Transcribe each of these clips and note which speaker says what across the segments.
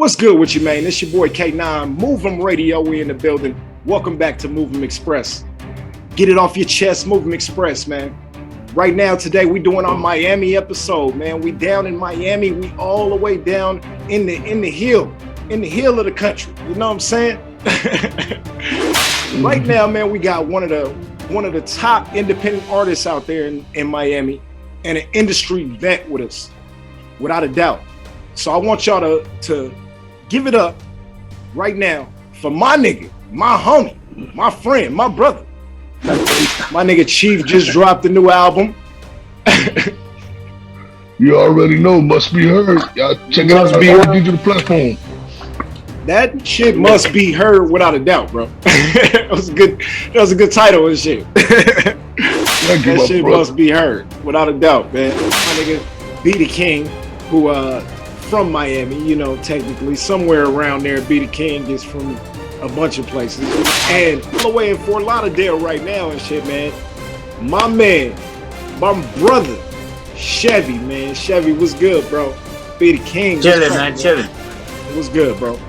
Speaker 1: What's good with you, man? It's your boy K9, Mov'em Radio. We in the building. Welcome back to Mov'em Express. Get it off your chest, Mov'em Express, man. Right now, today, we doing our Miami episode, man. We down in Miami. We all the way down in the hill of the country. You know what I'm saying? Right now, man, we got one of the top independent artists out there in Miami, and an industry vet with us, without a doubt. So I want y'all to give it up right now for my nigga, my homie, my friend, my brother. My nigga Chief just dropped a new album.
Speaker 2: You already know, must be heard. Y'all check it out on all digital platform.
Speaker 1: That shit must be heard without a doubt, bro. That was a good title and shit. That shit must be heard without a doubt, man. My nigga Be the King, who from Miami, you know, technically somewhere around there. Be the King is from a bunch of places, and all the way in Fort Lauderdale right now and shit, man. My man, my brother, Chevy, man. Chevy, what's good, bro? Be the King.
Speaker 3: Chillin', man, chillin'.
Speaker 1: What's good, bro?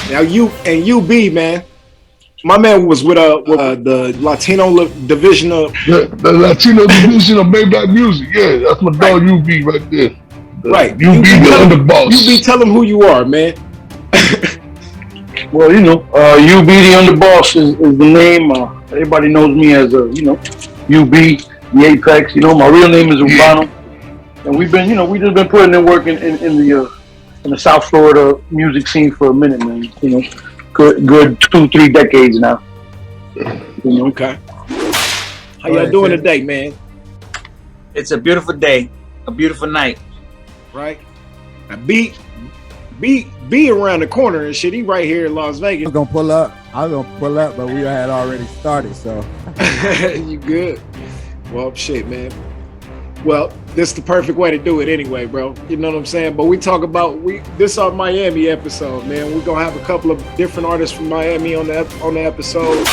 Speaker 1: Now UB, man. My man was with the Latino division of
Speaker 2: the Latino division of Maybach Music. Yeah, that's my dog UB right there.
Speaker 1: Right.
Speaker 2: UB the underboss.
Speaker 1: UB, tell him who you are, man.
Speaker 4: Well, you know, UB the Underboss is the name. Everybody knows me as UB, the Apex. You know, my real name is Urbano, and we just been putting in work in the South Florida music scene for a minute, man. You know, good 2-3 decades now.
Speaker 1: You know? Okay. How y'all doing today, man?
Speaker 3: It's a beautiful day, a beautiful night.
Speaker 1: Right. Now be around the corner and shit. He right here in Las Vegas.
Speaker 5: I was gonna pull up, but we had already started, so.
Speaker 1: You good? Well, shit, man. Well, this is the perfect way to do it anyway, bro. You know what I'm saying? But we talk about this is our Miami episode, man. We're gonna have a couple of different artists from Miami on the episode.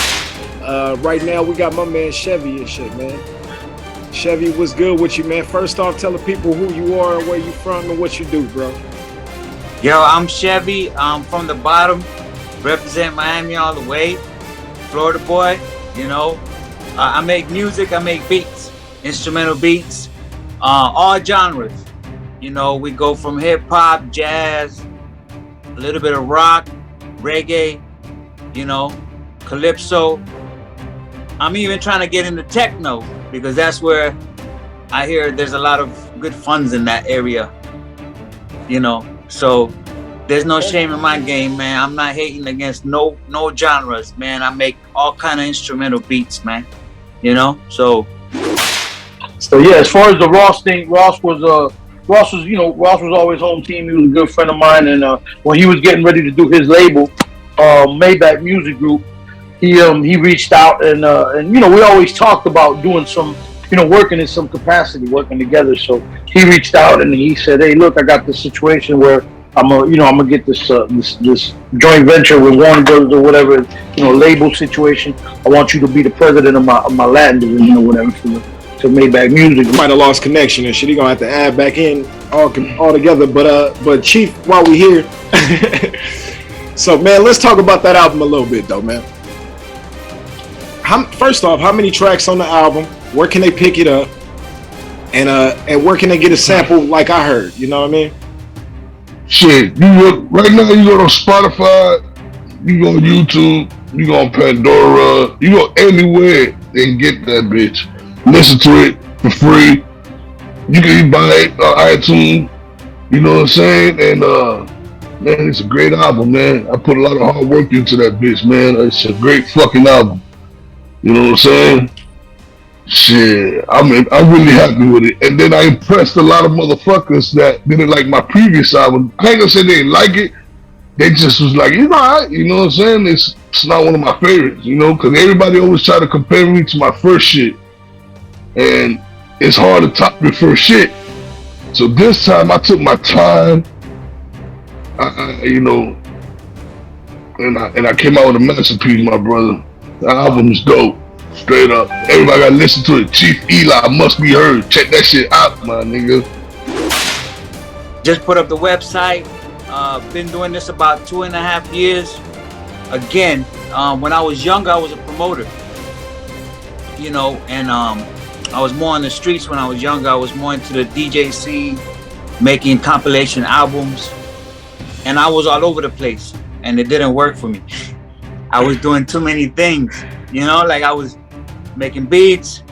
Speaker 1: Right now we got my man Chevy and shit, man. Chevy, what's good with you, man? First off, tell the people who you are, where you from, and what you do, bro.
Speaker 3: Yo, I'm Chevy. I'm from the bottom, represent Miami all the way. Florida boy, you know. I make music, I make beats, instrumental beats, all genres. You know, we go from hip hop, jazz, a little bit of rock, reggae, you know, calypso. I'm even trying to get into techno because that's where I hear there's a lot of good funds in that area, you know. So there's no shame in my game, man. I'm not hating against no genres, man. I make all kind of instrumental beats, man. You know, so
Speaker 4: yeah. As far as the Ross thing, Ross was always home team. He was a good friend of mine, and when he was getting ready to do his label, Maybach Music Group, he reached out and you know, we always talked about doing some, you know, working in some capacity, working together. So he reached out and he said, "Hey, look, I got this situation where I'm gonna get this joint venture with Warner Brothers or whatever, you know, label situation. I want you to be the president of my Latin division or whatever to Maybach Music."
Speaker 1: Might have lost connection and shit. He gonna have to add back in all together. But Chief, while we here, so man, let's talk about that album a little bit though, man. First off, how many tracks on the album? Where can they pick it up? And where can they get a sample like I heard? You know what I mean?
Speaker 2: Shit, right now you go on Spotify, you go on YouTube, you go on Pandora, you go anywhere and get that bitch. Listen to it for free. You can buy it on iTunes, you know what I'm saying? And man, it's a great album, man. I put a lot of hard work into that bitch, man. It's a great fucking album. You know what I'm saying? Shit, I'm really happy with it. And then I impressed a lot of motherfuckers that didn't like my previous album. I ain't gonna say they didn't like it. They just was like, it's alright, you know what I'm saying? It's not one of my favorites, you know, because everybody always try to compare me to my first shit. And it's hard to top your first shit. So this time I took my time, you know, and I came out with a masterpiece, my brother. The album is dope. Straight up. Everybody gotta listen to it. Chief Eli must be heard. Check that shit out, my nigga.
Speaker 3: just put up the website. Been doing this about 2.5 years. Again, when I was younger, I was a promoter. You know, and I was more on the streets when I was younger. I was more into the DJ scene, making compilation albums, and I was all over the place, and it didn't work for me. I was doing too many things, you know, like I was making beats,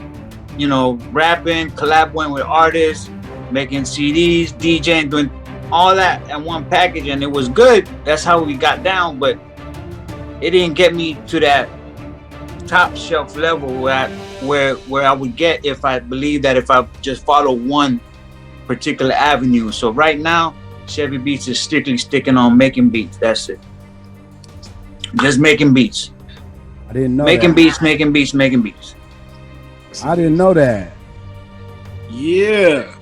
Speaker 3: you know, rapping, collaborating with artists, making CDs, DJing, doing all that in one package, and it was good. That's how we got down, but it didn't get me to that top shelf level where I would get if I believe that if I just follow one particular avenue. So right now, Chevy Beats is strictly sticking on making beats. That's it. Just making beats.
Speaker 5: I didn't know
Speaker 3: making
Speaker 5: that.
Speaker 3: beats, making beats, making beats.
Speaker 5: I didn't know that.
Speaker 1: Yeah.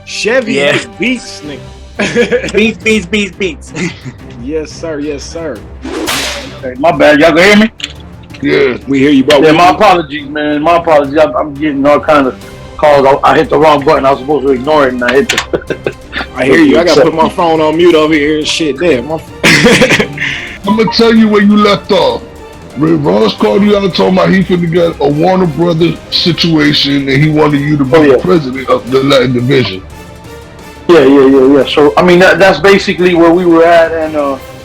Speaker 1: Chevy makes beats, nigga.
Speaker 3: Beats.
Speaker 1: Yes, sir. Yes, sir.
Speaker 4: Hey, my bad. Y'all can hear me?
Speaker 2: Yeah.
Speaker 1: We hear you, bro.
Speaker 4: Yeah, my apologies, man. My apologies. I'm getting all kind of calls. I hit the wrong button. I was supposed to ignore it, and I hit the.
Speaker 1: I hear you. I gotta put my phone on mute over here and shit. Damn.
Speaker 2: I'm gonna tell you where you left off. When Ross called you out and told me he finna get a Warner Brothers situation and he wanted you to be the president of the Latin division.
Speaker 4: Yeah. So I mean that's basically where we were at, and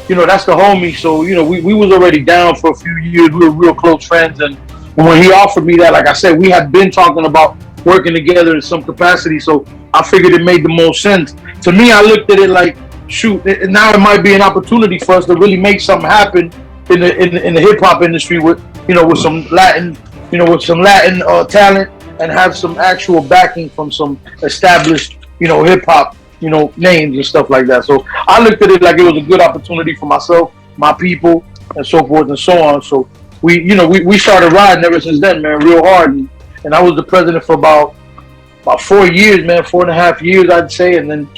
Speaker 4: you know, that's the homie. So you know, we was already down for a few years. We were real close friends, and when he offered me that, like I said, we had been talking about working together in some capacity. So I figured it made the most sense. To me, I looked at it like, shoot, now it might be an opportunity for us to really make something happen in the hip hop industry with, you know, with some Latin, talent, and have some actual backing from some established, you know, hip hop, you know, names and stuff like that. So I looked at it like it was a good opportunity for myself, my people, and so forth and so on. So we started riding ever since then, man, real hard. And I was the president for about 4 years, man, 4.5 years, I'd say. And then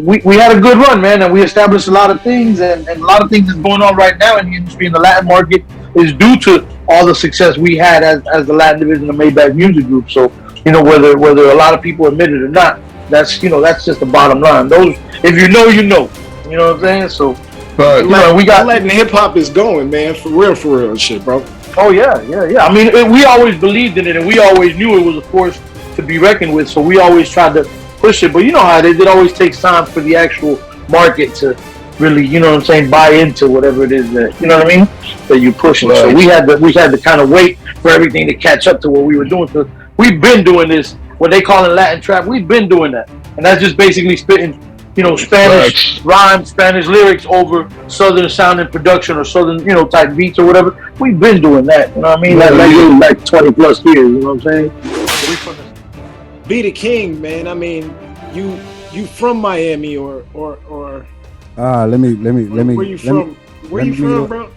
Speaker 4: we had a good run, man, and we established a lot of things, and a lot of things that's going on right now in the industry in the Latin market is due to all the success we had as the Latin division of Maybach Music Group. So, you know, whether a lot of people admit it or not, that's just the bottom line. Those, if you know, you know. You know what I'm saying? So,
Speaker 2: but
Speaker 4: you know, we got
Speaker 1: Latin hip hop is going, man, for real shit, bro.
Speaker 4: Oh yeah. I mean, we always believed in it, and we always knew it was a force to be reckoned with. So we always tried to push it. But you know how it always takes time for the actual market to really, you know what I'm saying, buy into whatever it is that, you know what I mean, that you pushing. Right. So we had to kind of wait for everything to catch up to what we were doing. So we've been doing this, what they call it Latin trap. We've been doing that, and that's just basically spitting, you know, Spanish rhymes, Spanish lyrics over Southern sounding production or Southern, you know, type beats or whatever. We've been doing that, you know what I mean? Like 20 plus years, you know what I'm saying?
Speaker 1: Be the king, man. I mean, you from Miami or
Speaker 5: let me.
Speaker 1: Where you from? Where you from, bro?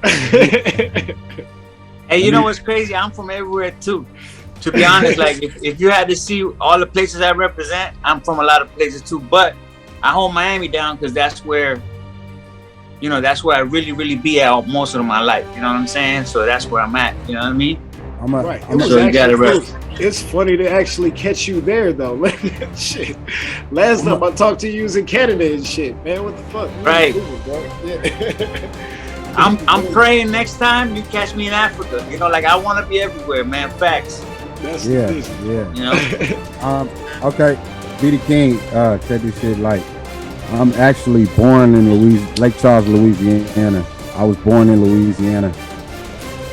Speaker 3: Hey, you know what's crazy? I'm from everywhere too. To be honest, like if you had to see all the places I represent, I'm from a lot of places too. But I hold Miami down because that's where, you know, that's where I really be at most of my life. You know what I'm saying? So that's where I'm at. You know what I mean?
Speaker 1: Right.
Speaker 3: So you got it right.
Speaker 1: It's funny to actually catch you there, though. Shit. Last time I talked to you, you was in Canada and shit, man. What the fuck?
Speaker 3: Right.
Speaker 1: Yeah.
Speaker 3: I'm praying next time you catch me in Africa. You know, like I want to be everywhere, man. Facts.
Speaker 1: That's
Speaker 5: yeah.
Speaker 3: You know.
Speaker 5: Okay. Be the king. Check this shit. Like, I'm actually born in Lake Charles, Louisiana. I was born in Louisiana.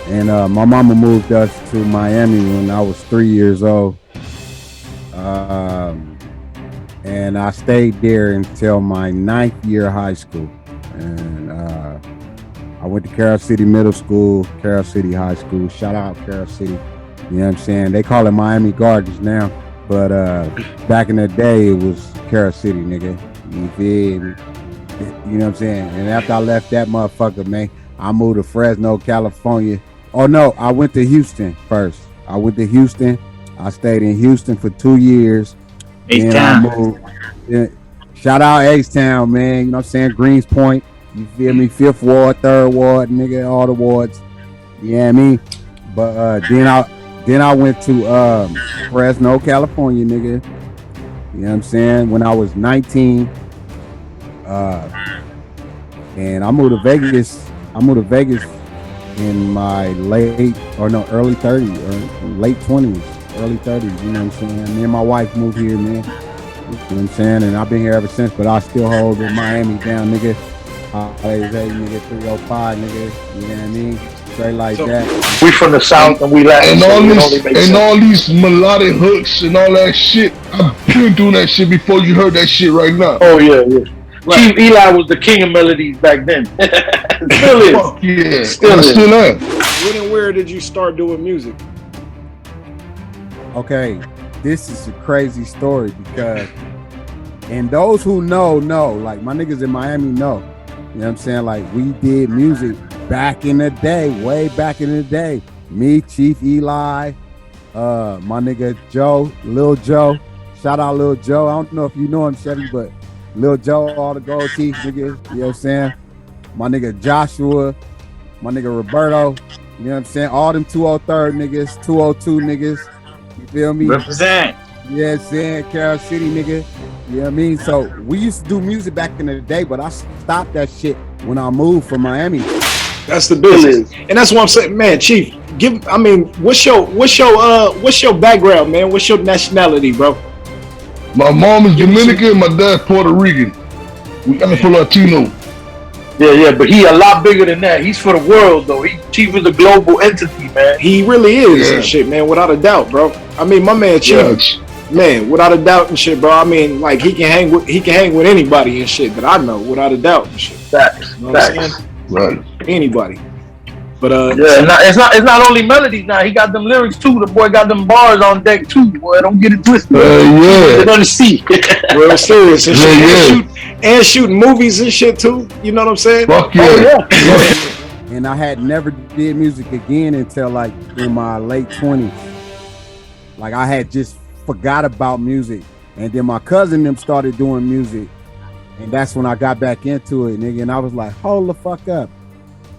Speaker 5: And my mama moved us to Miami when I was 3 years old. And I stayed there until my 9th year of high school. And I went to Carroll City Middle School, Carroll City High School. Shout out Carroll City. You know what I'm saying? They call it Miami Gardens now. But back in the day, it was Carroll City, nigga. You feel me? You know what I'm saying? And after I left that motherfucker, man, I moved to Fresno, California. Oh no, I went to Houston first. I went to Houston. I stayed in Houston for 2 years.
Speaker 3: H-Town.
Speaker 5: Shout out H-Town, man. You know what I'm saying? Greens Point. You feel me? 5th Ward, 3rd Ward, nigga, all the wards. You know what I mean? But then I went to Fresno, California, nigga. You know what I'm saying? When I was 19. And I moved to Vegas. In my early 30s, or late 20s, early 30s. You know what I'm saying? Me and my wife moved here, man. You know what I'm saying? And I've been here ever since. But I still hold the Miami down, nigga. Hey, nigga, 305, nigga. You know what I mean? Straight like that.
Speaker 4: We from the South and we Latin.
Speaker 2: And all these melodic hooks and all that shit. I've been doing that shit before you heard that shit right now.
Speaker 4: Oh yeah. Right. Chief Eli was the king of melodies back then. Still is.
Speaker 2: Fuck yeah.
Speaker 4: Still
Speaker 2: am.
Speaker 1: When and where did you start doing music?
Speaker 5: Okay, this is a crazy story because, and those who know, like my niggas in Miami know. You know what I'm saying? Like we did music back in the day, way back in the day. Me, Chief Eli, my nigga Joe, Lil Joe. Shout out Lil Joe. I don't know if you know him, Chevy, but Lil Joe, all the gold teeth niggas, you know what I'm saying? My nigga Joshua, my nigga Roberto, you know what I'm saying? All them 203rd niggas, 202 niggas, you feel me?
Speaker 3: Represent.
Speaker 5: Yeah, saying Carol City nigga, you know what I mean? So we used to do music back in the day, but I stopped that shit when I moved from Miami.
Speaker 1: That's the business. And that's what I'm saying, man, Chief, what's your background, man? What's your nationality, bro?
Speaker 2: My mom is Dominican, my dad Puerto Rican. We Afro-Latino.
Speaker 4: Yeah, but he a lot bigger than that. He's for the world, though. Chief is a global entity, man.
Speaker 1: He really is and shit, man, without a doubt, bro. I mean, my man Chief, man, without a doubt and shit, bro. I mean, like he can hang with anybody and shit that I know, without a doubt and shit.
Speaker 4: Facts.
Speaker 1: You know what I'm saying?
Speaker 2: Right.
Speaker 1: Anybody. But
Speaker 4: it's not only melodies now. He got them lyrics too. The boy got them bars on deck too. Boy, don't get it twisted. They're gonna see.
Speaker 1: Real serious and shit. And shooting movies and shit too. You know what I'm saying?
Speaker 2: Fuck yeah.
Speaker 4: Oh, yeah.
Speaker 5: And I had never did music again until like in my late 20s. Like I had just forgot about music. And then my cousin them started doing music. And that's when I got back into it, nigga. And I was like, hold the fuck up.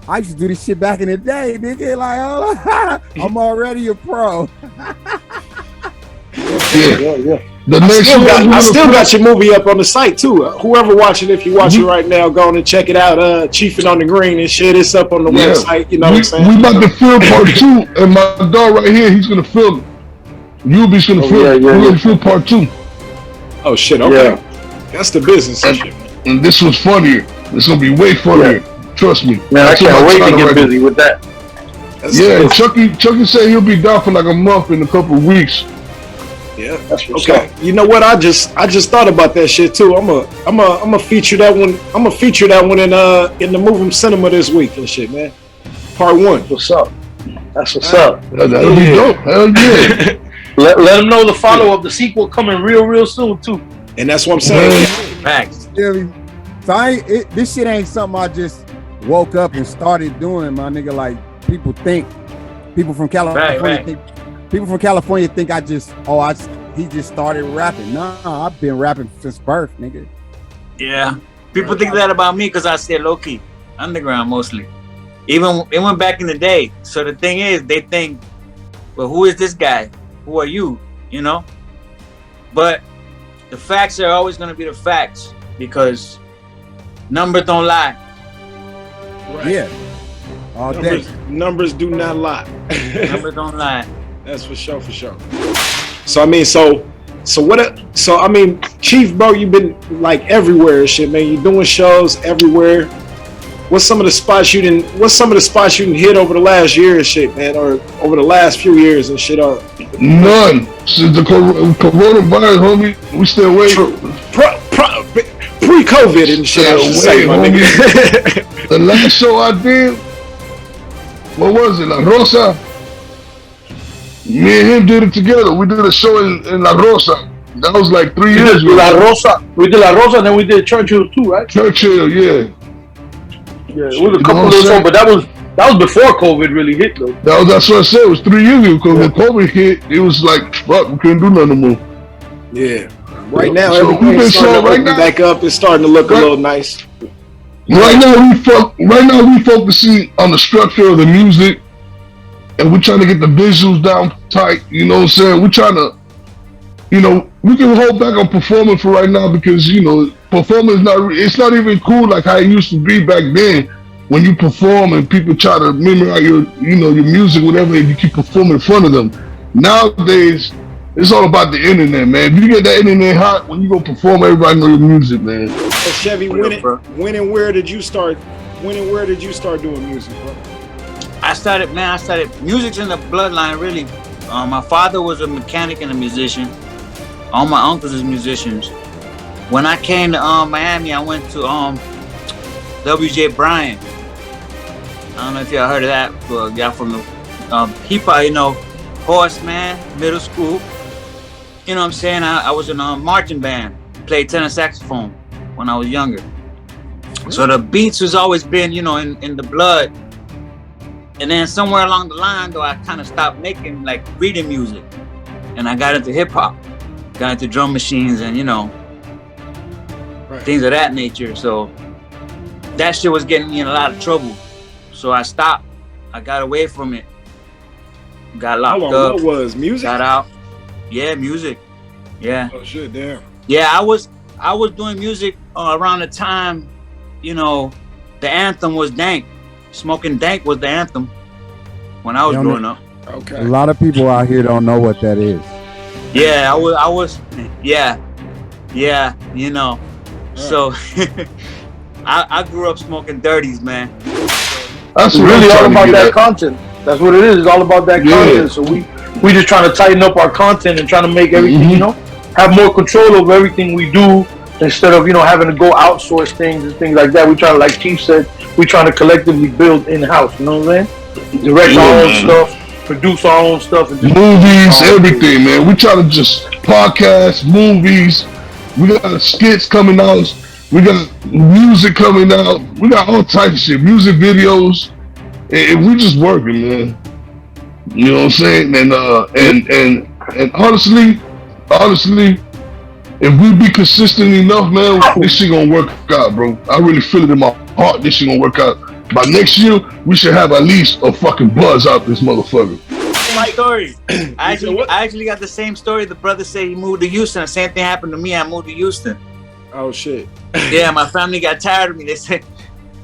Speaker 5: I used to do this shit back in the day, nigga. Like, oh, I'm already a pro.
Speaker 2: Yeah.
Speaker 1: I still got your movie up on the site too. Whoever watching, if you're watching right now, go on and check it out. Chiefing on the Green and shit. It's up on the website. You know what I'm saying?
Speaker 2: We about to film part 2, and my dog right here, he's gonna film it. You'll gonna film it. We're gonna film part 2.
Speaker 1: Oh shit! Okay, that's the business and shit.
Speaker 2: And this was funnier. It's gonna be way funnier. Trust me.
Speaker 4: Man, I can't wait to get busy with that.
Speaker 2: Chucky said he'll be down for like a month in a couple of weeks.
Speaker 1: Yeah. Okay. You know what? I just thought about that shit too. I'm a feature that one. I'm gonna feature that one in the Movem Cinema this week and shit, man. Part 1.
Speaker 4: What's up? That's what's up.
Speaker 2: That'll be dope. Hell yeah.
Speaker 4: Let them know the follow up, the sequel coming real soon too.
Speaker 1: And that's what I'm saying.
Speaker 3: Facts.
Speaker 5: So this shit ain't something I just woke up and started doing, my nigga. Like people from California think he just started rapping. Nah, I've been rapping since birth, nigga.
Speaker 3: Yeah, people think that about me because I stay low key, underground mostly. Even back in the day. So the thing is, they think, well, who is this guy? Who are you? You know. But the facts are always gonna be the facts because numbers don't lie.
Speaker 1: Right.
Speaker 5: Yeah. All day.
Speaker 1: Numbers do not lie.
Speaker 3: Numbers don't lie.
Speaker 1: That's for sure. So I mean, Chief, bro, you've been like everywhere and shit, man. You're doing shows everywhere. What's some of the spots you didn't hit over the last year and shit, man, or over the last few years and shit?
Speaker 2: None. Since the coronavirus, homie, we still waiting.
Speaker 1: Pre-COVID and shit, I should say, my nigga.
Speaker 2: The last show I did, what was it, La Rosa? Me and him did it together. We did a show in La Rosa. That was like 3 years ago.
Speaker 4: La Rosa. We did La Rosa, and then we did Churchill too, right?
Speaker 2: Churchill, yeah.
Speaker 4: Yeah, it was a couple of shows, but that was before COVID really hit, though.
Speaker 2: That's what I said. It was 3 years ago because when COVID hit, it was like, fuck, we couldn't do nothing more.
Speaker 1: Yeah. Right now, everything's starting to open back up. It's starting to look a little nice.
Speaker 2: Right now, we focusing on the structure of the music, and we're trying to get the visuals down tight. You know what I'm saying? We're trying to, we can hold back on performing for right now because performing is it's not even cool like how it used to be back then when you perform and people try to memorize your music, whatever, and you keep performing in front of them. Nowadays, it's all about the internet, man. If you get that internet hot, when you go perform, everybody know your music, man.
Speaker 1: So Chevy, when and where did you start doing music, bro?
Speaker 3: I started music's in the bloodline, really. My father was a mechanic and a musician. All my uncles is musicians. When I came to Miami, I went to WJ Bryan. I don't know if y'all heard of that, but y'all from the he probably know Horseman, middle school. You know what I'm saying? I was in a marching band, played tenor saxophone when I was younger. So the beats has always been, in the blood. And then somewhere along the line, though, I kind of stopped making like reading music, and I got into hip hop, got into drum machines, and things of that nature. So that shit was getting me in a lot of trouble. So I stopped. I got away from it. Got locked up.
Speaker 1: What was music?
Speaker 3: Got out. Yeah, music. Yeah.
Speaker 1: Oh shit, damn.
Speaker 3: Yeah, I was doing music around the time, the anthem was Dank. Smoking Dank was the anthem when I was growing up.
Speaker 1: Okay.
Speaker 5: A lot of people out here don't know what that is.
Speaker 3: Yeah, I was. Yeah. So I grew up smoking dirties, man.
Speaker 4: That's really all about that content. That's what it is. It's all about that content. So we just trying to tighten up our content and trying to make everything, have more control over everything we do instead of, having to go outsource things and things like that. We try to, like Chief said, we trying to collectively build in-house. You know what I'm saying? Direct our own stuff, produce our own stuff. And
Speaker 2: movies, everything, man. We try to just podcasts, movies. We got skits coming out. We got music coming out. We got all types of shit. Music videos. And we just working, man. You know what I'm saying? And honestly, if we be consistent enough, man, this shit gonna work out, bro. I really feel it in my heart. This shit gonna work out. By next year, we should have at least a fucking buzz out this motherfucker.
Speaker 3: My story. I actually got the same story. The brother said he moved to Houston. The same thing happened to me. I moved to Houston.
Speaker 1: Oh shit.
Speaker 3: Yeah, my family got tired of me. They said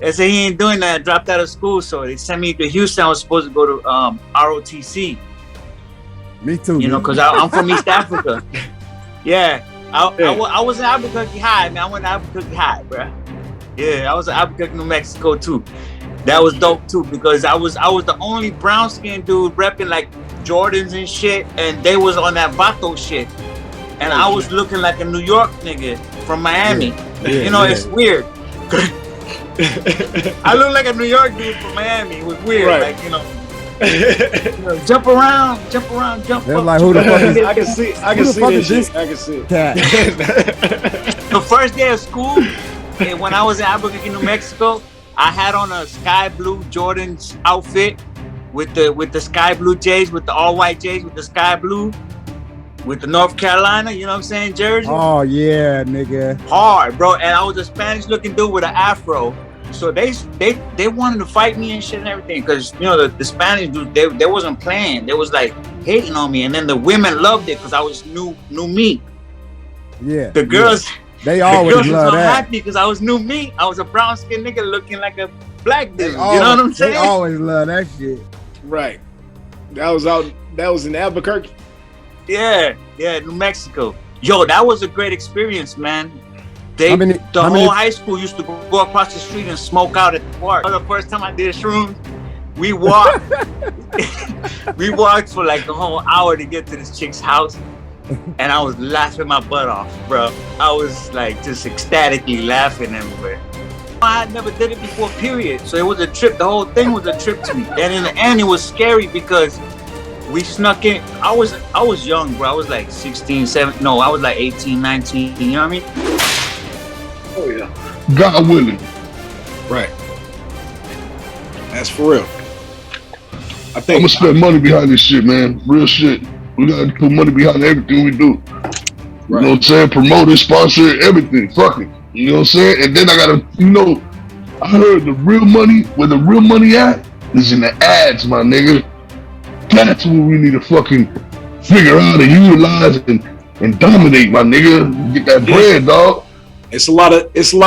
Speaker 3: he ain't doing that. I dropped out of school, so they sent me to Houston. I was supposed to go to ROTC.
Speaker 5: Me too.
Speaker 3: Because I'm from East Africa. Yeah. I was in Albuquerque High, man. I went to Albuquerque High, bro. Yeah, I was in Albuquerque, New Mexico too. That was dope too, because I was the only brown skinned dude repping like Jordans and shit, and they was on that Vato shit. And I was looking like a New York nigga from Miami. It's weird. I look like a New York dude from Miami. It was weird,
Speaker 1: right.
Speaker 3: Jump around, jump
Speaker 5: They're
Speaker 3: up.
Speaker 5: Like, who the fuck is
Speaker 1: I can see this shit. I can see it.
Speaker 3: The first day of school, and when I was in Albuquerque, New Mexico, I had on a sky blue Jordan's outfit with the sky blue J's, with the all white J's, with the sky blue, with the North Carolina, you know what I'm saying, jersey.
Speaker 5: Oh yeah, nigga.
Speaker 3: Hard, bro. And I was a Spanish looking dude with an afro. So they wanted to fight me and shit and everything, because the Spanish dude, they wasn't playing. They was like hating on me, and then the women loved it because I was new meat.
Speaker 5: Yeah.
Speaker 3: The girls.
Speaker 5: Yeah. They always
Speaker 3: the girls
Speaker 5: love
Speaker 3: was so
Speaker 5: that.
Speaker 3: happy because I was new meat. I was a brown skinned nigga looking like a black dude. You know what I'm saying?
Speaker 5: They always love that shit.
Speaker 1: Right. That was in Albuquerque.
Speaker 3: Yeah, New Mexico. Yo, that was a great experience, man. The whole high school used to go across the street and smoke out at the park. The first time I did shrooms, we walked. We walked for like a whole hour to get to this chick's house, and I was laughing my butt off, bro. I was like just ecstatically laughing everywhere. I had never did it before, period. So it was a trip. The whole thing was a trip to me. And in the end, it was scary because we snuck in. I was young, bro. I was like 16, 17. No, I was like 18, 19. You know what I mean?
Speaker 2: Oh yeah. God willing.
Speaker 1: Right. That's for real. I think
Speaker 2: I'm gonna spend money behind this shit, man. Real shit. We gotta put money behind everything we do. Right. You know what I'm saying? Promote it, sponsor it, everything. Fuck it. You know what I'm saying? And then I gotta, I heard the real money, where the real money at, is in the ads, my nigga. That's what we need to fucking figure out and utilize and dominate, my nigga. Get that bread, dog.
Speaker 1: it's a lot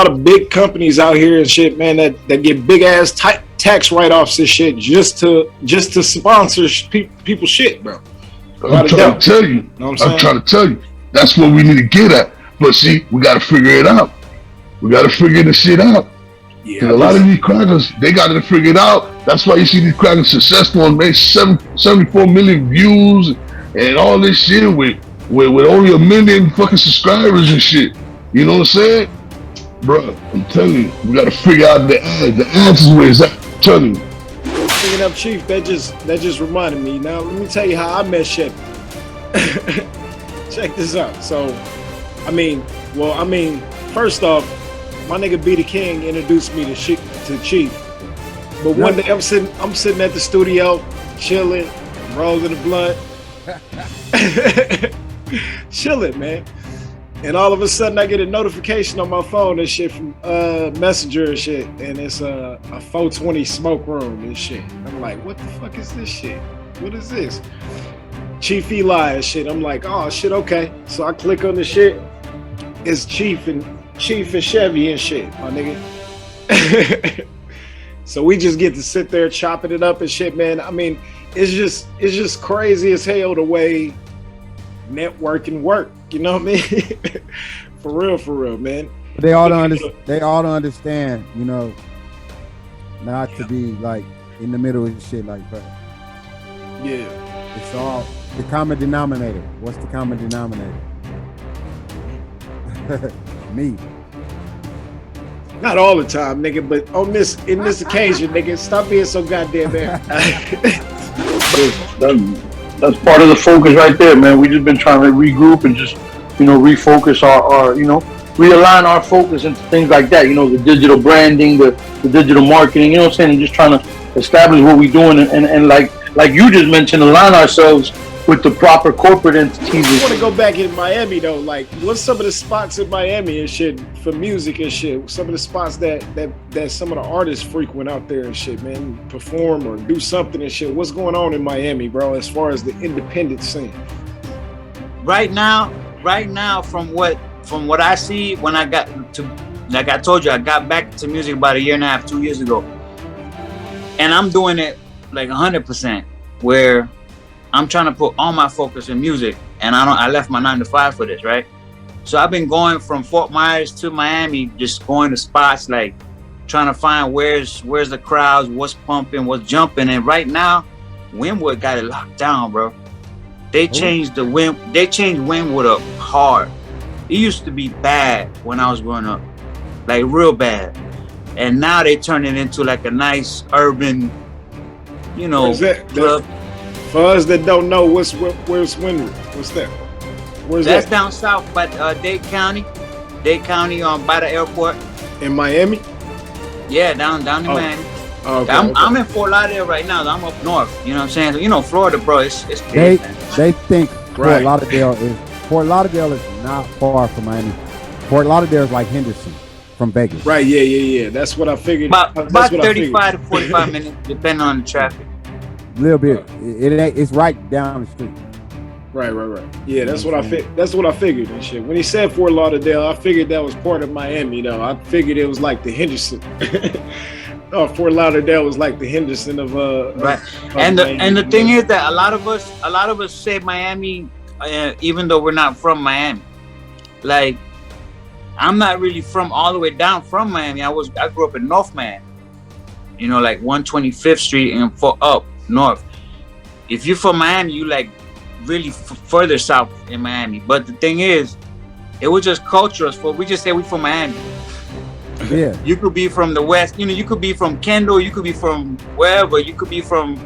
Speaker 1: of big companies out here and shit, man, that get big ass tax write-offs and shit just to sponsor people's shit, bro.
Speaker 2: I'm trying to tell you. I'm trying to tell you. That's what we need to get at. But see, we got to figure it out. We got to figure this shit out. Yeah, a lot of these crackers, they got to figure it out. That's why you see these crackers successful and make 74 million views and all this shit with only 1 million fucking subscribers and shit. You know what I'm saying? Bro, I'm telling you, we got to figure out the answers where it's at. I'm telling you.
Speaker 1: Bringing up Chief, that just reminded me. Now, let me tell you how I met Chevy. Check this out. So, first off, my nigga B the King introduced me to Chief. But one day I'm sitting at the studio, chilling, rolling the blunt, chilling, man. And all of a sudden I get a notification on my phone and shit from Messenger and shit, and it's a 420 smoke room and shit. I'm like, what the fuck is this shit? What is this? Chief Eli and shit. I'm like, oh shit, okay. So I click on the shit. It's Chief and Chevy and shit, my nigga. So we just get to sit there chopping it up and shit, man. I mean, it's just crazy as hell the way networking work. You know what I mean? For real, man.
Speaker 5: They all don't understand, you know, not to be like in the middle of shit like that.
Speaker 1: Yeah.
Speaker 5: It's all the common denominator. What's the common denominator? Me.
Speaker 4: Not all the time, nigga, but in this occasion, nigga, stop being so goddamn arrogant. That's part of the focus right there, man. We just been trying to regroup and just, refocus our realign our focus into things like that. The digital branding, the digital marketing. You know what I'm saying? And just trying to establish what we're doing and like you just mentioned, align ourselves with the proper corporate entities.
Speaker 1: I want to go back in Miami though. Like, what's some of the spots in Miami and shit for music and shit? Some of the spots that some of the artists frequent out there and shit, man, perform or do something and shit. What's going on in Miami, bro, as far as the independent scene?
Speaker 3: Right now, from what I see, when I got to, like I told you, I got back to music about 1.5 years, 2 years ago, and I'm doing it like 100%, where I'm trying to put all my focus in music, and I left my 9 to 5 for this, right? So I've been going from Fort Myers to Miami, just going to spots, like trying to find where's the crowds, what's pumping, what's jumping. And right now, Wynwood got it locked down, bro. They changed Wynwood up hard. It used to be bad when I was growing up, like real bad. And now they turn it into like a nice urban, club.
Speaker 1: For us that don't know, where's Wynwood? What's that? Where's
Speaker 3: That's
Speaker 1: that?
Speaker 3: down south, but Dade County, by the airport.
Speaker 1: In Miami?
Speaker 3: Yeah, down in Miami.
Speaker 1: Okay,
Speaker 3: I'm in Fort Lauderdale right now. I'm up north. You know what I'm saying? So, Florida, bro, it's big, man.
Speaker 5: They think Fort Lauderdale is not far from Miami. Fort Lauderdale is like Henderson from Vegas.
Speaker 1: Right, yeah. That's what I figured.
Speaker 3: About 35 to 45 minutes, depending on the traffic.
Speaker 5: A little bit. It's right down the street.
Speaker 1: Right. Yeah, that's what I figured and shit. When he said Fort Lauderdale, I figured that was part of Miami, though. I figured it was like the Henderson. Fort Lauderdale was like the Henderson of
Speaker 3: right.
Speaker 1: And
Speaker 3: the thing is that a lot of us say Miami, even though we're not from Miami. Like, I'm not really from all the way down from Miami. I grew up in North Miami. Like 125th Street and up north. If you're from Miami, you like really further south in Miami. But the thing is, it was just cultural. We just say we from Miami.
Speaker 5: Yeah.
Speaker 3: You could be from the west. You could be from Kendall. You could be from wherever. You could be from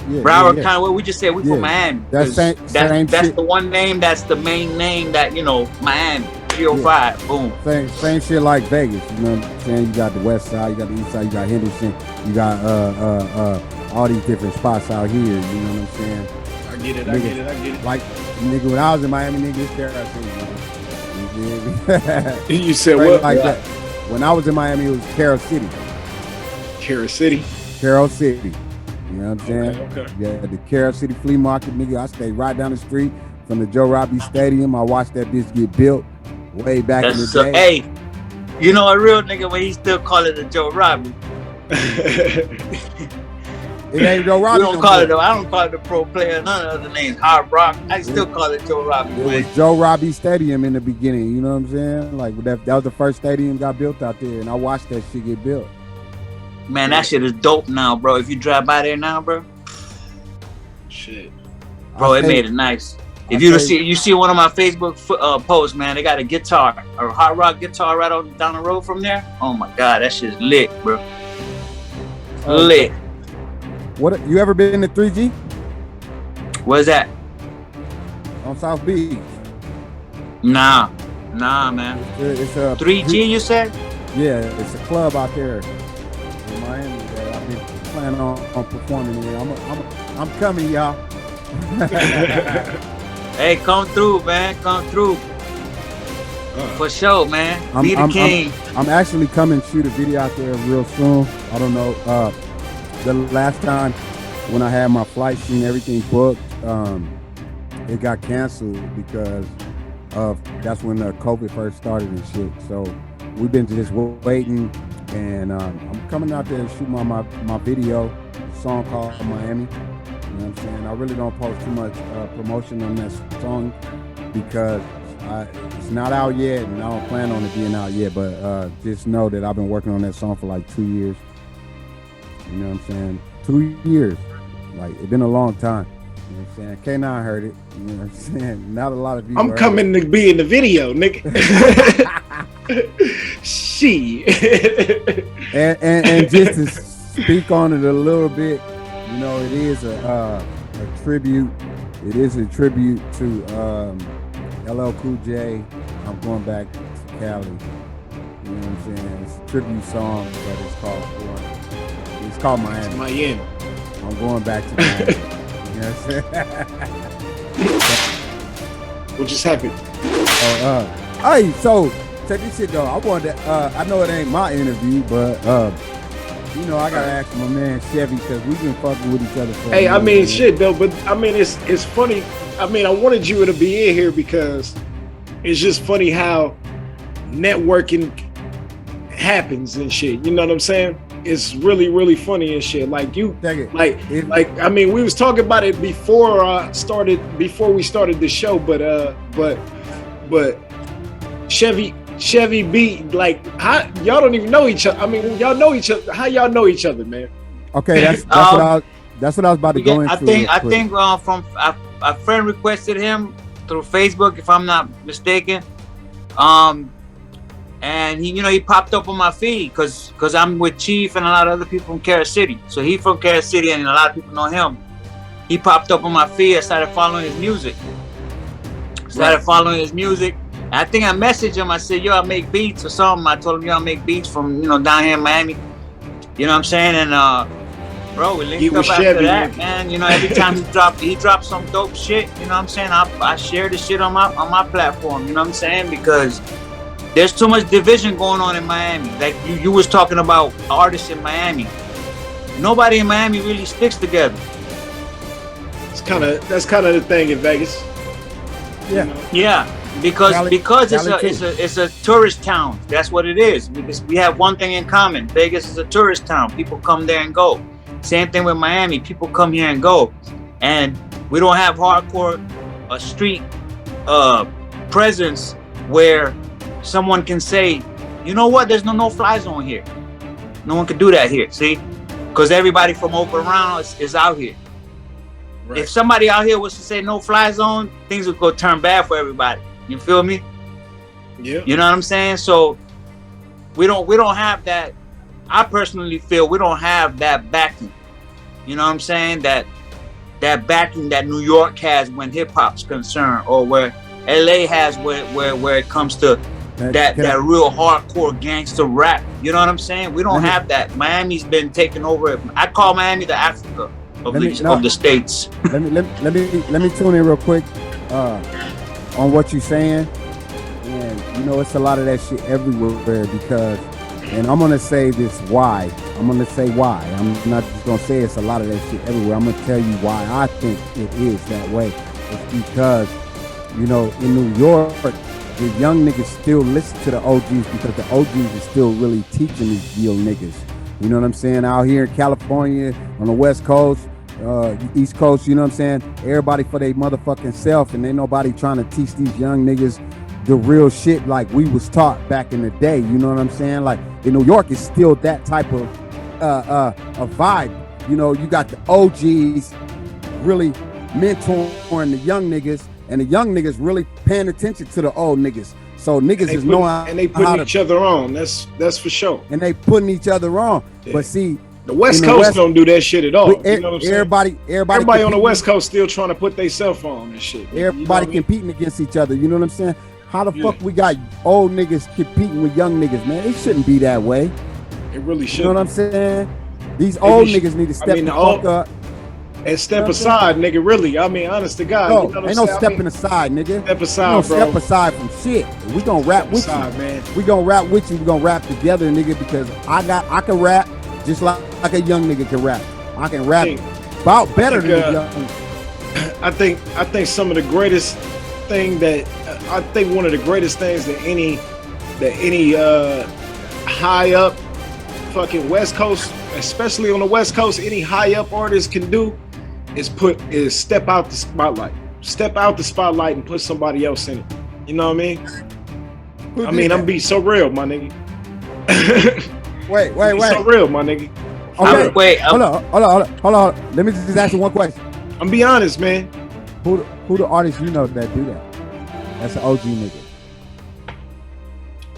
Speaker 3: Broward County. We just say we from Miami.
Speaker 5: That's
Speaker 3: the one name. That's the main name. That Miami 305. Boom.
Speaker 5: Same shit like Vegas. You know what I'm saying? You got the west side. You got the east side. You got Henderson. You got all these different spots out here. You know what I'm saying?
Speaker 1: I get it.
Speaker 5: Like, nigga, when I was in Miami, nigga, it's Carol City.
Speaker 1: You said what?
Speaker 5: Like that. When I was in Miami, it was Carol City.
Speaker 1: Carol City.
Speaker 5: You know what I'm saying?
Speaker 1: Okay.
Speaker 5: Yeah, the Carol City Flea Market, nigga. I stayed right down the street from the Joe Robbie Stadium. I watched that bitch get built way back in the day.
Speaker 3: Hey, You know a real nigga when he still call it a Joe Robbie.
Speaker 5: It ain't Joe Robbie.
Speaker 3: We don't call it though. I don't call it the pro player. None of the other names. Hard Rock. I still call it Joe Robbie.
Speaker 5: It was Joe Robbie Stadium in the beginning. You know what I'm saying? Like that was the first stadium got built out there, and I watched that shit get built.
Speaker 3: Man, that shit is dope now, bro. If you drive by there now, bro.
Speaker 1: Shit.
Speaker 3: Bro, it made it nice. If you see one of my Facebook posts, man, they got a guitar, a hard rock guitar right down the road from there. Oh my God, that shit's lit, bro. Lit.
Speaker 5: What you ever been to 3G?
Speaker 3: Where's that?
Speaker 5: On South Beach.
Speaker 3: Nah, man.
Speaker 5: It's a
Speaker 3: 3G, you said?
Speaker 5: Yeah, it's a club out there in Miami that I've been planning on performing in. I'm coming, y'all.
Speaker 3: Hey, come through, man. Come through. For sure, man. Be the king.
Speaker 5: I'm actually coming to shoot a video out there real soon. I don't know. The last time when I had my flights and everything booked, it got canceled because that's when the COVID first started and shit. So we've been just waiting, and I'm coming out there and shooting my video, a song called Miami. You know what I'm saying? I really don't post too much promotion on that song because it's not out yet, and I don't plan on it being out yet. But just know that I've been working on that song for like 2 years. You know what I'm saying? 2 years. Like, it's been a long time. You know what I'm saying? K9 heard it. You know what I'm saying? Not a lot of people.
Speaker 1: I'm coming to be in the video, nigga. Shit.
Speaker 5: and just to speak on it a little bit, you know, it is a tribute. It is a tribute to LL Cool J. I'm going back to Cali. You know what I'm saying? It's a tribute song that is called It's called Miami.
Speaker 1: It's Miami.
Speaker 5: I'm going back to Miami. You know what I'm saying?
Speaker 1: What just happened?
Speaker 5: Hey, so check this shit though. I wanted to, I know it ain't my interview, but you know, I gotta ask my man Chevy because we've been fucking with each other for
Speaker 1: Hey, I mean, shit though, but I mean, it's funny. I mean, I wanted you to be in here because it's just funny how networking happens and shit. You know what I'm saying? It's really, really funny and shit. Like you, like I mean, we was talking about it before we started the show, but Chevy B, like, how y'all don't even know each other. I mean, y'all know each other. How y'all know each other, man?
Speaker 5: Okay, that's what I was about to go into.
Speaker 3: I think from a friend requested him through Facebook, if I'm not mistaken. And he popped up on my feed because I'm with Chief and a lot of other people from Carol City. So he from Carol City and a lot of people know him. He popped up on my feed. I started following his music. I think I messaged him. I said, yo, I make beats or something. I told him, yo, I make beats from, down here in Miami. You know what I'm saying? And bro, we linked up after that, man. You know, every time he dropped some dope shit, you know what I'm saying? I share the shit on my platform, you know what I'm saying? Because there's too much division going on in Miami. Like you was talking about artists in Miami. Nobody in Miami really sticks together.
Speaker 1: That's kind of the thing in Vegas.
Speaker 5: Yeah.
Speaker 1: You know?
Speaker 3: Yeah. Because it's a tourist town. That's what it is. Because we have one thing in common. Vegas is a tourist town. People come there and go. Same thing with Miami. People come here and go. And we don't have hardcore street presence where someone can say, you know what, there's no fly zone here. No one can do that here, see? Because everybody from over around is out here. Right. If somebody out here was to say no fly zone, things would go turn bad for everybody. You feel me?
Speaker 1: Yeah.
Speaker 3: You know what I'm saying? So we don't have that. I personally feel we don't have that backing. You know what I'm saying? That backing that New York has when hip hop's concerned, or where LA has where it comes to that real hardcore gangster rap. You know what I'm saying? We don't have that. Miami's been taken over. I call Miami the Africa of the states.
Speaker 5: Let me tune in real quick on what you're saying. And it's a lot of that shit everywhere because, and I'm gonna say this why. I'm gonna say why. I'm not just gonna say it's a lot of that shit everywhere. I'm gonna tell you why I think it is that way. It's because in New York, the young niggas still listen to the OGs because the OGs is still really teaching these real niggas. You know what I'm saying? Out here in California, on the West Coast, East Coast, you know what I'm saying? Everybody for their motherfucking self, and ain't nobody trying to teach these young niggas the real shit like we was taught back in the day. You know what I'm saying? Like in New York, it's still that type of a vibe. You know, you got the OGs really mentoring the young niggas, and the young niggas really paying attention to the old niggas. So niggas is knowing,
Speaker 1: and they putting each other on. That's for sure.
Speaker 5: And they putting each other on. Yeah. But see,
Speaker 1: the West Coast don't do that shit at all. You know what I'm
Speaker 5: everybody
Speaker 1: on the West Coast still trying to put themselves on and shit.
Speaker 5: Everybody competing against each other. You know what I'm saying? How the fuck we got old niggas competing with young niggas, man? It shouldn't be that way.
Speaker 1: It really shouldn't.
Speaker 5: You know what I'm saying? These old niggas need to step the fuck up.
Speaker 1: And step aside, nigga, really. I mean, honest to God.
Speaker 5: No,
Speaker 1: you know
Speaker 5: ain't no stepping aside, nigga.
Speaker 1: Step aside, bro.
Speaker 5: Step aside from shit. We gonna rap with you, man. We gonna rap with you. We gonna rap together, nigga, because I can rap just like a young nigga can rap. I can rap about better than a young nigga.
Speaker 1: I think some of the greatest thing that I think one of the greatest things that any high up fucking West Coast, especially on the West Coast, any high up artist can do is step out the spotlight. Step out the spotlight and put somebody else in it. You know what I mean? I'm being so real, my nigga.
Speaker 5: wait.
Speaker 1: So real, my nigga.
Speaker 5: Okay. Hold on. Let me just ask you one question.
Speaker 1: I'm be honest, man.
Speaker 5: Who the artists you know that do that? That's an OG nigga.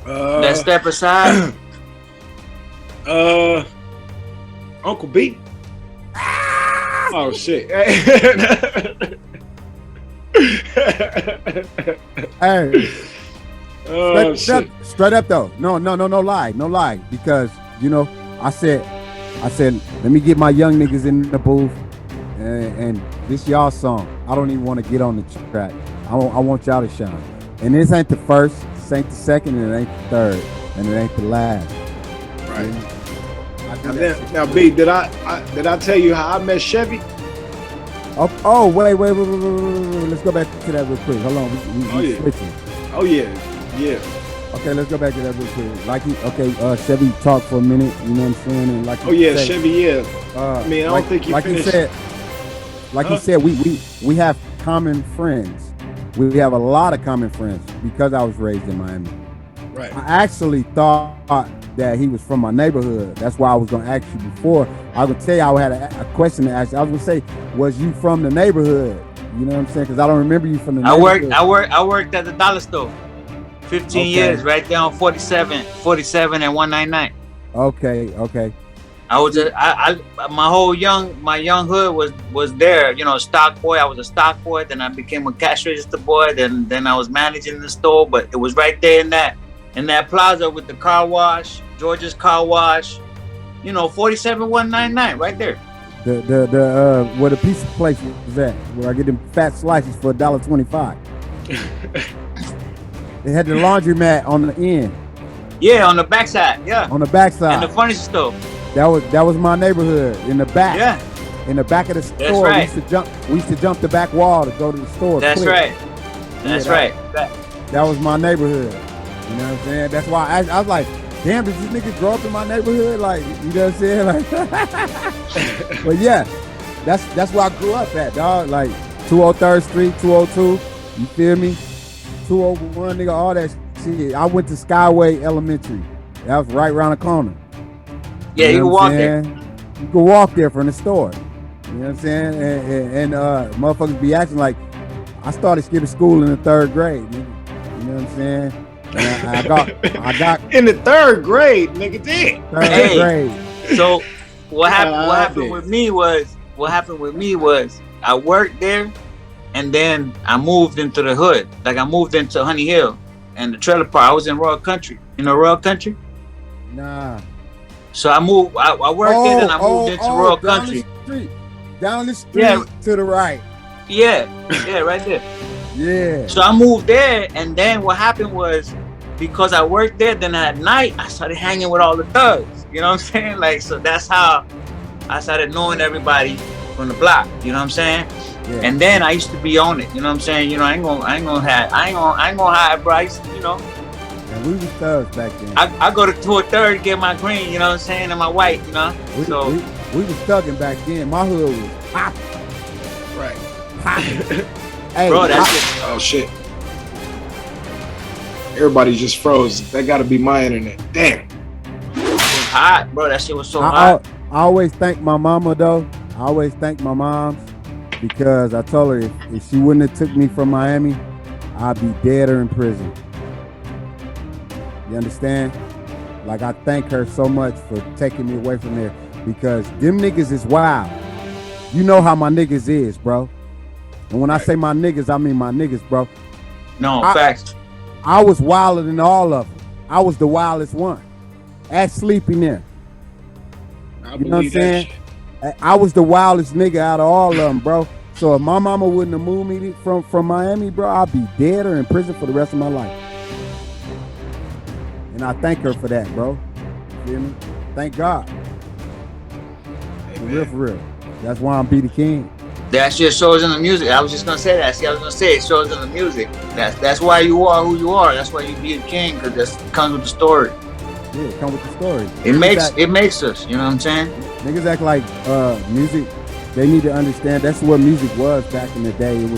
Speaker 3: That step aside.
Speaker 1: Uncle B. Oh shit.
Speaker 5: Hey. Straight up though. No lie. Because you know, I said, let me get my young niggas in the booth, and this y'all song. I don't even want to get on the track. I want y'all to shine. And this ain't the first, this ain't the second, and it ain't the third, and it ain't the last.
Speaker 1: Right. Now, B, did I tell you how I met Chevy?
Speaker 5: Oh, wait. Let's go back to that real quick. Hold on, we switching.
Speaker 1: Oh yeah.
Speaker 5: Okay, let's go back to that real quick. Chevy talked for a minute. You know what I'm saying? And like
Speaker 1: Chevy, yeah. I mean, I don't think you finished.
Speaker 5: He said, we have common friends. We have a lot of common friends because I was raised in Miami.
Speaker 1: Right.
Speaker 5: I actually thought that he was from my neighborhood. That's why I was going to ask you before. I would tell you I had a question to ask you. I was going to say, was you from the neighborhood? You know what I'm saying? Because I don't remember you from the neighborhood.
Speaker 3: I worked at the dollar store. 15 years, right there on 47 and 199.
Speaker 5: Okay.
Speaker 3: I was my young hood was there, you know, stock boy. I was a stock boy, then I became a cash register boy, then I was managing the store, but it was right there in that plaza with the car wash, George's car wash, you know, 47 199 right there.
Speaker 5: The where the pizza place was at, where I get them fat slices for $1.25. They had the laundromat on the end.
Speaker 3: Yeah, on the backside. Yeah.
Speaker 5: On the backside.
Speaker 3: And the furniture store.
Speaker 5: That was my neighborhood in the back.
Speaker 3: Yeah.
Speaker 5: In the back of the store.
Speaker 3: That's right.
Speaker 5: We used to jump the back wall to go to the store.
Speaker 3: That's right. That's right.
Speaker 5: That was my neighborhood. You know what I'm saying? That's why I was like, damn, did this nigga grow up in my neighborhood? Like, you know what I'm saying? Like, but yeah, that's where I grew up at, dog. Like 203rd Street, 202. You feel me? 201, nigga, all that shit. I went to Skyway Elementary. That was right around the corner.
Speaker 3: Yeah, you can walk there.
Speaker 5: You can walk there from the store. You know what I'm saying? And motherfuckers be acting like I started skipping school in the 3rd grade. Nigga. You know what I'm saying? And I got
Speaker 1: in the 3rd grade, nigga. Did
Speaker 5: 3rd grade.
Speaker 3: So what happened with me was I worked there, and then I moved into the hood. Like I moved into Honey Hill and the trailer park. I was in Royal Country. You know Royal Country?
Speaker 5: Nah.
Speaker 3: So I moved. I worked there, and I moved into Royal Country.
Speaker 5: Down the street to the right.
Speaker 3: Yeah, right there.
Speaker 5: Yeah.
Speaker 3: So I moved there, and then what happened was, because I worked there, then at night I started hanging with all the thugs. You know what I'm saying? Like, so that's how I started knowing everybody from the block. You know what I'm saying?
Speaker 5: Yeah.
Speaker 3: And then I used to be on it. You know what I'm saying? You know, I ain't gonna hide Bryce. You know.
Speaker 5: And we was thugs back then.
Speaker 3: I go to a third to get my green. You know what I'm saying? And my white. You know.
Speaker 5: We was thugging back then. My hood was popping.
Speaker 1: Right.
Speaker 5: Popping. Hey,
Speaker 3: bro, that's it.
Speaker 1: Oh shit. Everybody just froze. That gotta be my internet. Damn.
Speaker 3: It was hot, bro. That shit was so hot.
Speaker 5: I always thank my mama though. I always thank my moms because I told her if she wouldn't have took me from Miami, I'd be dead or in prison. You understand? Like, I thank her so much for taking me away from there because them niggas is wild. You know how my niggas is, bro. And when I say my niggas, I mean my niggas, bro.
Speaker 3: No, facts.
Speaker 5: I was wilder than all of them. I was the wildest one. Ask Sleepy now. You know what I'm saying? I was the wildest nigga out of all of them, bro. So if my mama wouldn't have moved me from Miami, bro, I'd be dead or in prison for the rest of my life. And I thank her for that, bro. You feel me? Thank God. For real. That's why I'm be the king.
Speaker 3: That shit shows in the music. I was just gonna say that. See, I was gonna say it shows in the music. That's why you are who you are. That's why you be a king, because that comes with the story.
Speaker 5: Yeah, it comes with the story.
Speaker 3: It makes us. You know what I'm saying?
Speaker 5: Niggas act like music. They need to understand that's what music was back in the day. It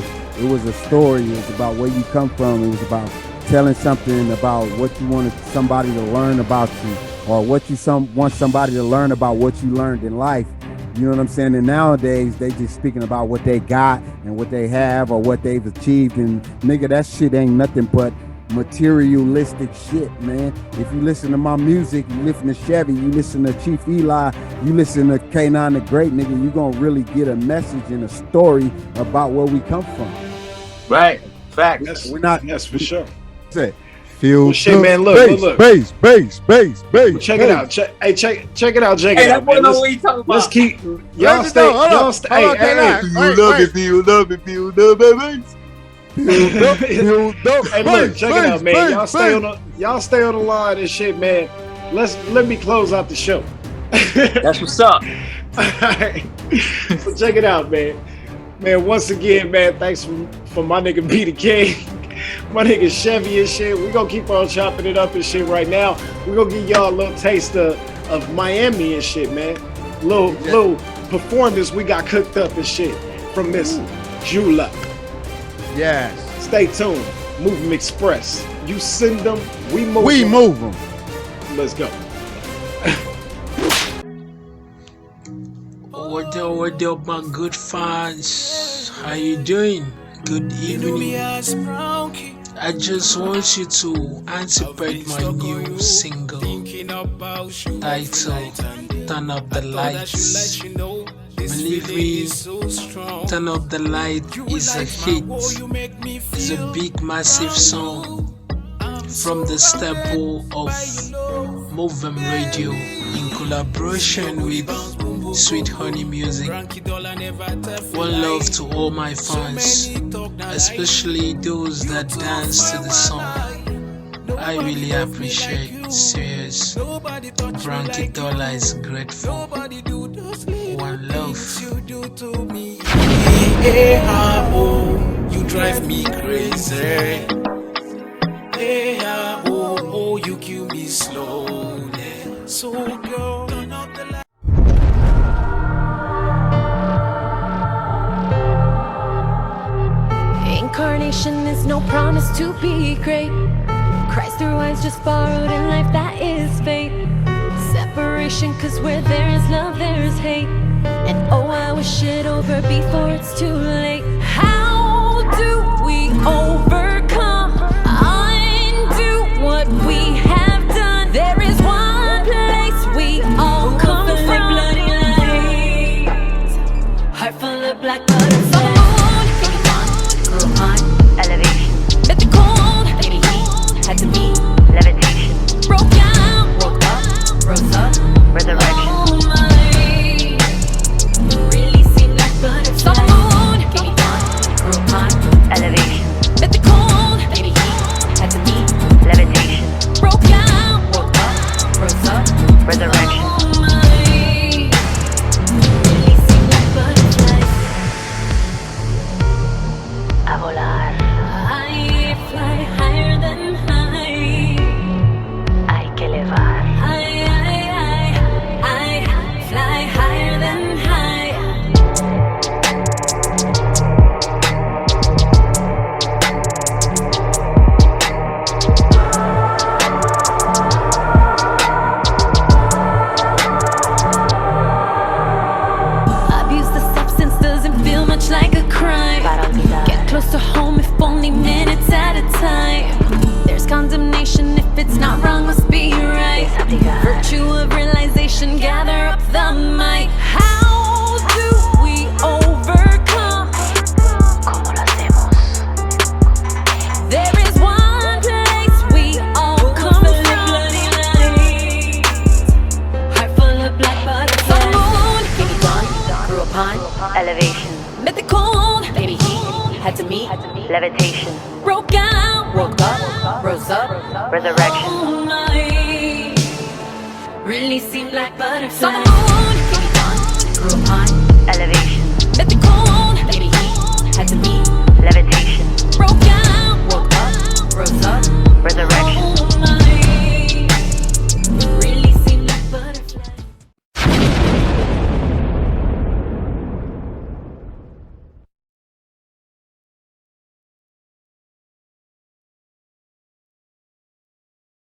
Speaker 5: was a story. It was about where you come from. It was about telling something about what you wanted somebody to learn about you, or what you want somebody to learn about what you learned in life. You know what I'm saying? And nowadays, they just speaking about what they got and what they have or what they've achieved. And nigga, that shit ain't nothing but materialistic shit, man. If you listen to my music, you listen to Chevy, you listen to Chief Eli, you listen to K9 the Great, nigga, you gonna really get a message and a story about where we come from.
Speaker 3: Right. Facts.
Speaker 1: Yes,
Speaker 5: We're not.
Speaker 1: Yes, for sure.
Speaker 5: Feel
Speaker 1: well, shit, man. Look.
Speaker 5: Bass.
Speaker 1: Check it out. Check it out. Check it out.
Speaker 3: Man. What you talking about?
Speaker 1: Let's keep. Y'all stay. Hey.
Speaker 3: You love it, baby.
Speaker 1: Hey, look. Check it out, man. Y'all stay on the line and shit, man. Let me close out the show.
Speaker 3: That's what's up.
Speaker 1: Alright. So check it out, man. Man, once again, man, thanks for my nigga B the King. My nigga Chevy and shit. We gonna keep on chopping it up and shit right now. We gonna give y'all a little taste of Miami and shit, man. Little performance we got cooked up and shit from Miss Jula.
Speaker 5: Yes.
Speaker 1: Stay tuned. Mov'em Express. You send them, we move
Speaker 5: We
Speaker 1: them.
Speaker 5: move them.
Speaker 1: Let's go.
Speaker 6: What up, my good fans? How you doing? Good evening. I just want you to anticipate my new single titled Turn Up the Lights. Believe me, Turn Up the Light is a hit. It's a big, massive song from the staple of Mov'em Radio in collaboration with Sweet Honey Music. One love to all my fans, especially those that dance to the song. I really appreciate. Serious. Frankie Dollar is grateful. One love. You drive me crazy. You kill me slowly. So girl, turn up the light.
Speaker 7: Incarnation is no promise to be great. Christ through eyes just borrowed in life, that is fate. Separation, cause where there is love, there is hate. And oh, I wish it over before it's too late. How do we overcome? Undo what we have done. There is one place we all come from. Bloody lights, heart full of black butterflies.
Speaker 8: Elevation.
Speaker 7: Let the cold, baby, heat, had to be
Speaker 8: Levitation.
Speaker 7: broke down, woke up, rose up,
Speaker 8: Resurrection.
Speaker 7: oh my, really seemed like butterflies. Saw the moon, gave me dawn, grew hot,
Speaker 8: Elevation.
Speaker 7: let the cold, baby, heat, had to be
Speaker 8: Levitation.
Speaker 7: broke down, woke up, rose up,
Speaker 8: Resurrection.
Speaker 7: oh my, really seemed like butterflies.
Speaker 8: Elevation.
Speaker 7: Met the cold, baby heat, had to meet.
Speaker 8: Levitation.
Speaker 7: Broke out, woke up, rose up.
Speaker 8: Resurrection.
Speaker 7: Oh my, really seemed like butterflies. Saw the moon, grew upon.
Speaker 8: Elevation.
Speaker 7: Met the cold.